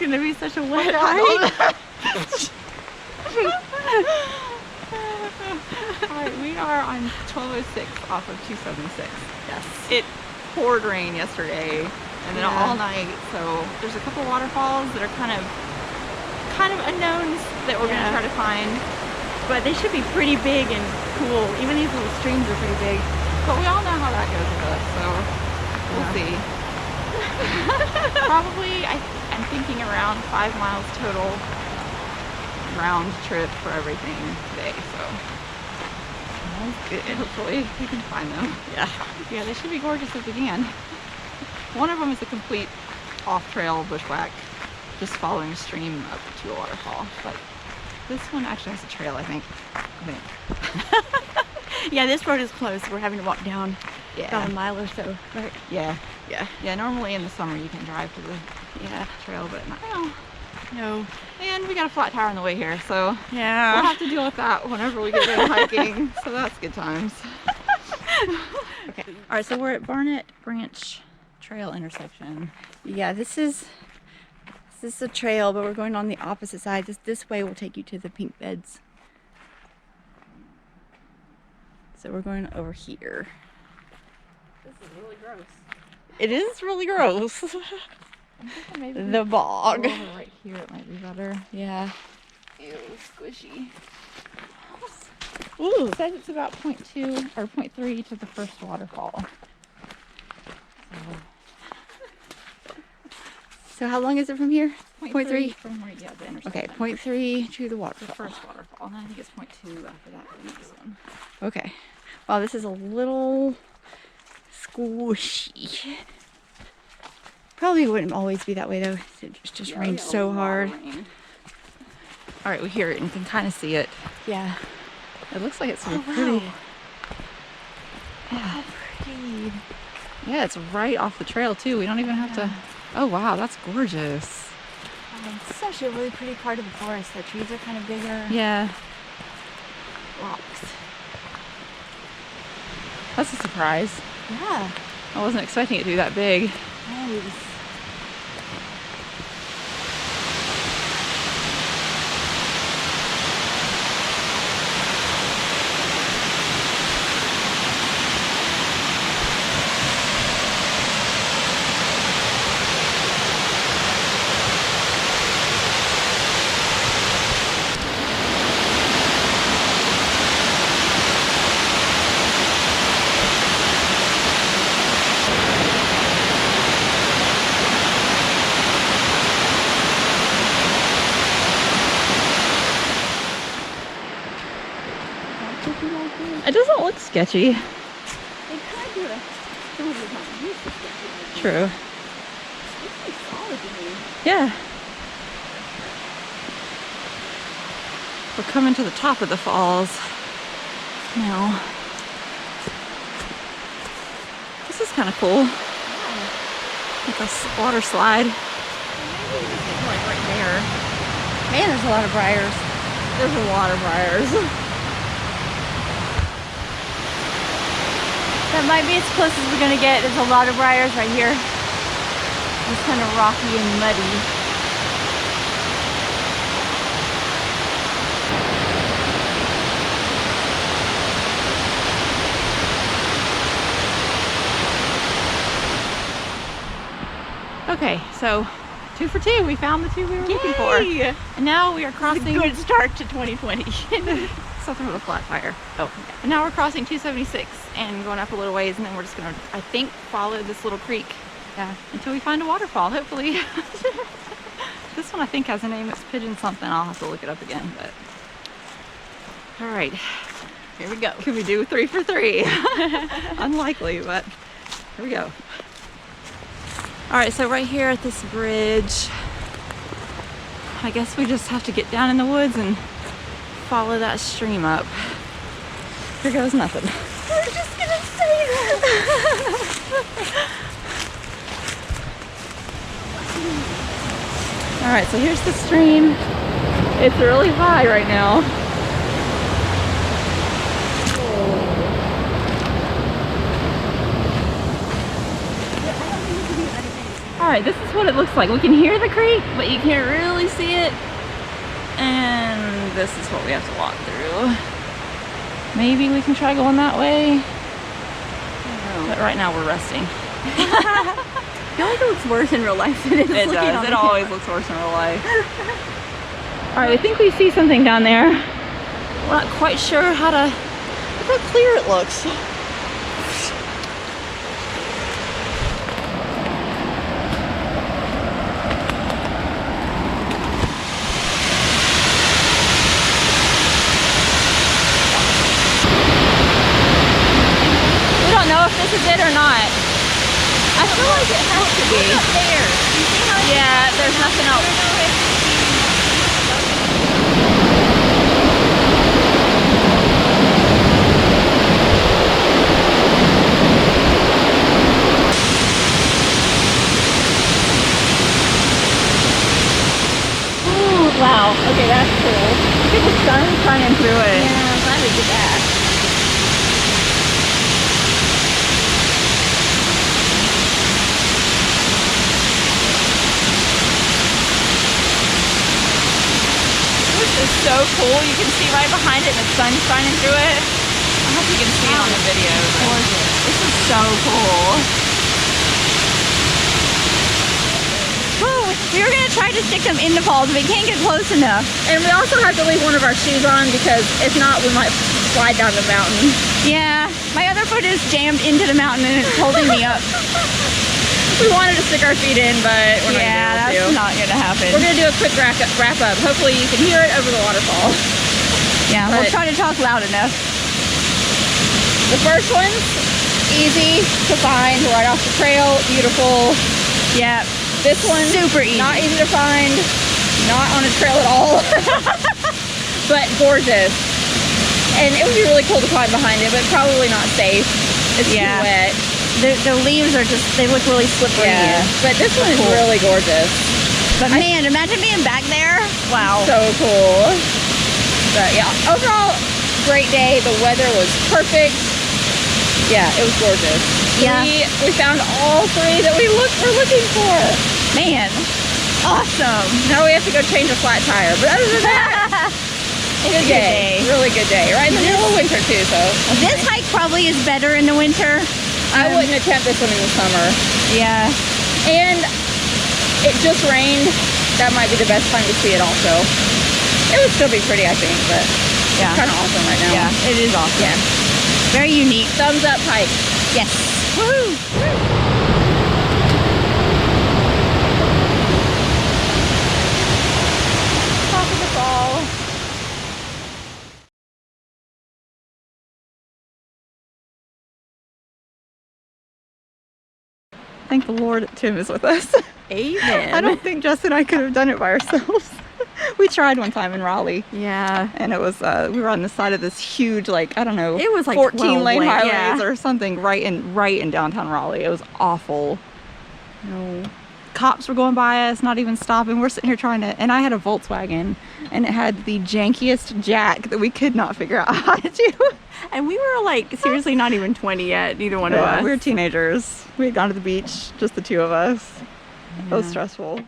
gonna be such a wet hike. Alright, we are on 1206 off of 276. Yes. It poured rain yesterday and then all night, so there's a couple waterfalls that are kind of unknowns that we're gonna try to find. But they should be pretty big and cool. Even these little streams are pretty big. But we all know how that goes with us, so we'll see. Probably, I'm thinking around 5 miles total round trip for everything today, so that's good. Hopefully we can find them. Yeah, they should be gorgeous if we can. One of them is a complete off-trail bushwhack, just following a stream up to a waterfall. But this one actually has a trail, I think. Yeah, this road is closed. We're having to walk down about a mile or so, right? Yeah. Normally in the summer you can drive to the trail, but not now. No. And we got a flat tire on the way here, so we'll Yeah. have to deal with that whenever we get into hiking. So that's good times. Okay. All right, so we're at Barnett Branch Trail intersection. Yeah, this is a trail, but we're going on the opposite side. This way will take you to the pink beds. So we're going over here. This is really gross. It is really gross. Maybe The bog. right here it might be better. Yeah. Ew, squishy. Ooh. It says it's about 0.2 or 0.3 to the first waterfall. So how long is it from here? 0.3 from right, the intersection. Okay, 0.3 to the The waterfall. first waterfall, and I think it's 0.2 after that for the next one. Okay. Wow, this is a little squishy. Probably wouldn't always be that way though. It just rained so hard. All right, we hear it and you can kind of see it. Yeah. It looks like it's Oh, pretty. wow. How pretty. Yeah, it's right off the trail too. We don't even have to. Oh wow, that's gorgeous. It's such a really pretty part of the forest. The trees are kind of bigger. Yeah, Rocks. that's a surprise. Yeah. I wasn't expecting it to be that big. Nice. It doesn't look sketchy. They kind of some of it's not used to sketchy. True. It's pretty solid to me. Yeah. We're coming to the top of the falls now. This is kind of cool. Like a water slide. Maybe it's like right there. Man, there's a lot of briars. There's a lot of briars. That might be as close as we're gonna get. There's a lot of briars right here. It's kind of rocky and muddy. Okay, so 2 for 2. We found the 2 we were looking for. Yay! And now we are It's a crossing. good start to 2020. Something with a flat tire. Oh, and now we're crossing 276 and going up a little ways, and then we're just gonna, I think, follow this little creek until we find a waterfall, hopefully. This one I think has a name. It's Pigeon something. I'll have to look it up again. But all right, Here we go. can we do 3 for 3? Unlikely, but here we go. All right, so right here at this bridge, I guess we just have to get down in the woods and follow that stream up. Here goes nothing. I was just gonna say that. All right, so here's the stream. It's really high right now. All Alright, this is what it looks like. We can hear the creek, but you can't really see it. And this is what we have to walk through. Maybe we can try going that way. But right now we're resting. I feel like it looks worse in real life than It does. It always looks worse in real life. Alright, I think we see something down there. We're not quite sure look how clear it looks. We don't know if this is it or not. I feel like it has to be. Look up there. You see how Yeah, there's nothing else. Ooh, wow. Okay, that's cool. Look at the sun shining through it. Yeah, I'm glad we did that. This is so cool. You can see right behind it and the sun shining through it. I hope you can see it on the video. This is so cool. Woo, we were gonna try to stick them in the falls, but we can't get close enough. And we also have to leave one of our shoes on because if not, we might slide down the mountain. Yeah, my other foot is jammed into the mountain and it's holding me up. We wanted to stick our feet in, but we're not Yeah, gonna be able to. that's not gonna happen. We're gonna do a quick wrap up. Hopefully you can hear it over the waterfall. Yeah, but- we'll try to talk loud enough. The first one's easy to find, right off the trail, beautiful. Yeah, This one's super easy. not easy to find, not on a trail at all, but gorgeous. And it would be really cool to climb behind it, but probably not safe. It's Yeah. too wet. The leaves are just, they look really slippery. Yeah, but this one is Cool. really gorgeous. But man, imagine being back there. Wow. So cool. But yeah, overall, great day. The weather was perfect. Yeah, it was gorgeous. Yeah. We found all three that were looking for. Man, awesome. Now we have to go change a flat tire. But other than that, good day. Really good day. Right in the middle of winter too, so. This hike probably is better in the winter. I wouldn't attempt this one in the summer. Yeah. And it just rained. That might be the best time to see it also. It would still be pretty, I think, but Yeah. it's kind of awesome right now. Yeah, it is awesome. Yeah. Very unique. Thumbs up hike. Yes. Woo! Top of the fall. Thank the Lord Tim is with us. Amen. I don't think Jess and I could have done it by ourselves. We tried one time in Raleigh. Yeah. And it was, we were on the side of this huge, like, I don't know, It was like 14 12 lane lane, highways yeah. or something right in downtown Raleigh. It was awful. No. Cops were going by us, not even stopping. We're sitting here trying to, and I had a Volkswagen and it had the jankiest jack that we could not figure out how to do. And we were like seriously not even 20 yet, neither one of us. We were teenagers. We had gone to the beach, just the two of us. It was Yeah. stressful.